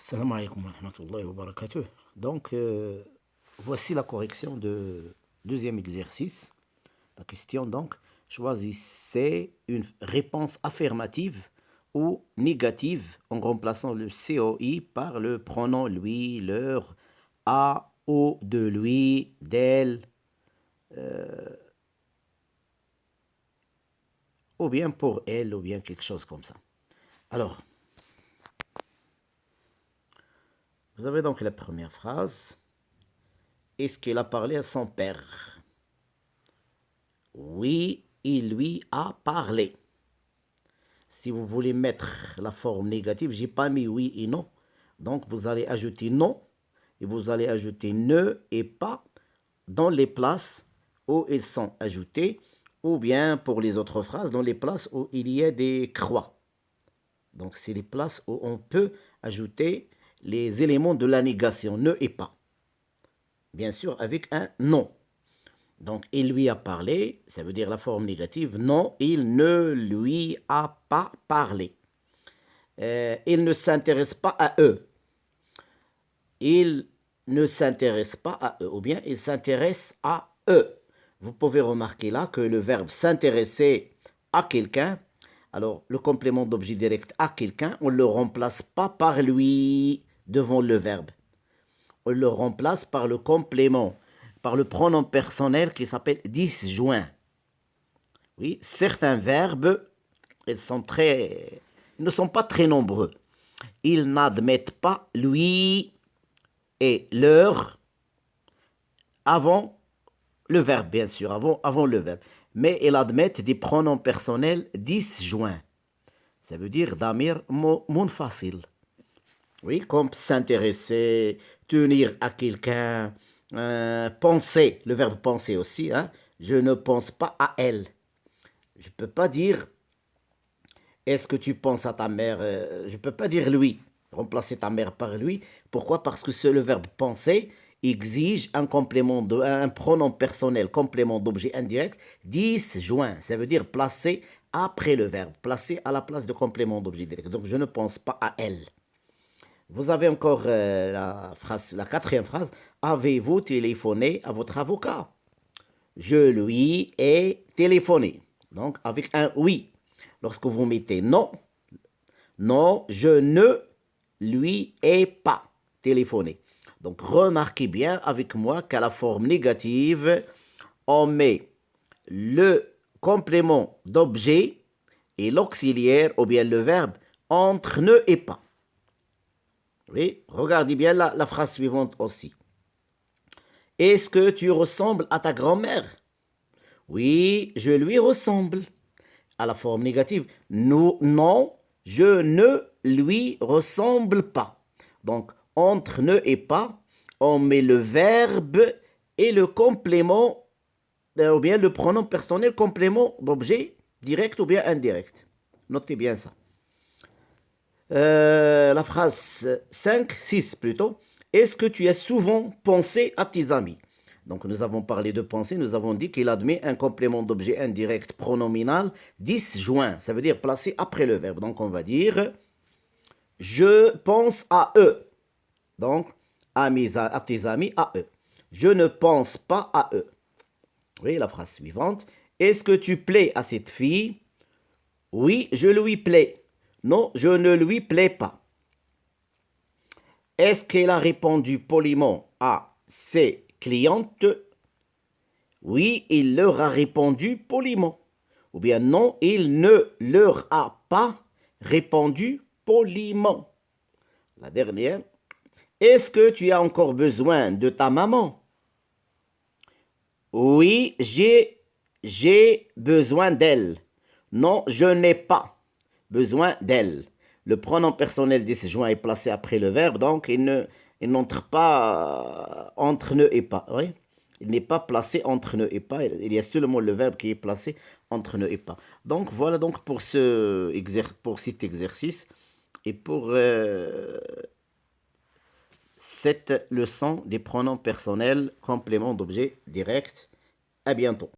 Salam alaikum wa rahmatullahi wa barakatuh. Donc, voici la correction de deuxième exercice. La question donc, choisissez une réponse affirmative ou négative en remplaçant le COI par le pronom lui, leur, à, au, de lui, d'elle, ou bien pour elle, ou bien quelque chose comme ça. Alors, vous avez donc la première phrase. Est-ce qu'il a parlé à son père? Oui, il lui a parlé. Si vous voulez mettre la forme négative, j'ai pas mis oui et non. Donc vous allez ajouter non et vous allez ajouter ne et pas dans les places où ils sont ajoutés, ou bien pour les autres phrases dans les places où il y a des croix. Donc c'est les places où on peut ajouter les éléments de la négation, ne et pas. Bien sûr avec un non. Donc, il lui a parlé, ça veut dire la forme négative. Non, il ne lui a pas parlé. Il ne s'intéresse pas à eux. Il ne s'intéresse pas à eux. Ou bien, il s'intéresse à eux. Vous pouvez remarquer là que le verbe s'intéresser à quelqu'un, alors le complément d'objet direct à quelqu'un, on ne le remplace pas par lui devant le verbe. On le remplace par le complément, par le pronom personnel qui s'appelle disjoint. Oui, certains verbes, ils ne sont pas très nombreux. Ils n'admettent pas lui et leur avant le verbe, bien sûr, avant le verbe. Mais ils admettent des pronoms personnels disjoints. Ça veut dire damir munfasil. Oui, comme s'intéresser, tenir à quelqu'un, penser, le verbe penser aussi. Hein, je ne pense pas à elle. Je ne peux pas dire est-ce que tu penses à ta mère. Je ne peux pas dire lui, remplacer ta mère par lui. Pourquoi? Parce que c'est le verbe penser exige un pronom personnel, complément d'objet indirect, disjoint. Ça veut dire placer après le verbe, placer à la place de complément d'objet direct. Donc je ne pense pas à elle. Vous avez encore la quatrième phrase. Avez-vous téléphoné à votre avocat? Je lui ai téléphoné. Donc, avec un oui. Lorsque vous mettez non, non, je ne lui ai pas téléphoné. Donc, remarquez bien avec moi qu'à la forme négative, on met le complément d'objet et l'auxiliaire, ou bien le verbe, entre ne et pas. Oui, regardez bien la phrase suivante aussi. Est-ce que tu ressembles à ta grand-mère? Oui, je lui ressemble. À la forme négative, non, je ne lui ressemble pas. Donc, entre ne et pas, on met le verbe et le complément, ou bien le pronom personnel complément d'objet, direct ou bien indirect. Notez bien ça. La phrase 5, 6 plutôt. Est-ce que tu as souvent pensé à tes amis? Donc nous avons parlé de penser, nous avons dit qu'il admet un complément d'objet indirect pronominal disjoint, ça veut dire placé après le verbe. Donc on va dire je pense à eux. Donc à tes amis, à eux. Je ne pense pas à eux. Oui, la phrase suivante. Est-ce que tu plais à cette fille? Oui, je lui plais. Non, je ne lui plais pas. Est-ce qu'elle a répondu poliment à ses clientes? Oui, il leur a répondu poliment. Ou bien non, il ne leur a pas répondu poliment. La dernière. Est-ce que tu as encore besoin de ta maman? Oui, j'ai besoin d'elle. Non, je n'ai pas besoin d'elle. Le pronom personnel disjoint est placé après le verbe, donc il n'entre pas entre ne et pas. Oui? Il n'est pas placé entre ne et pas. Il y a seulement le verbe qui est placé entre ne et pas. Donc voilà donc pour cet exercice et pour cette leçon des pronoms personnels, complément d'objet direct. À bientôt.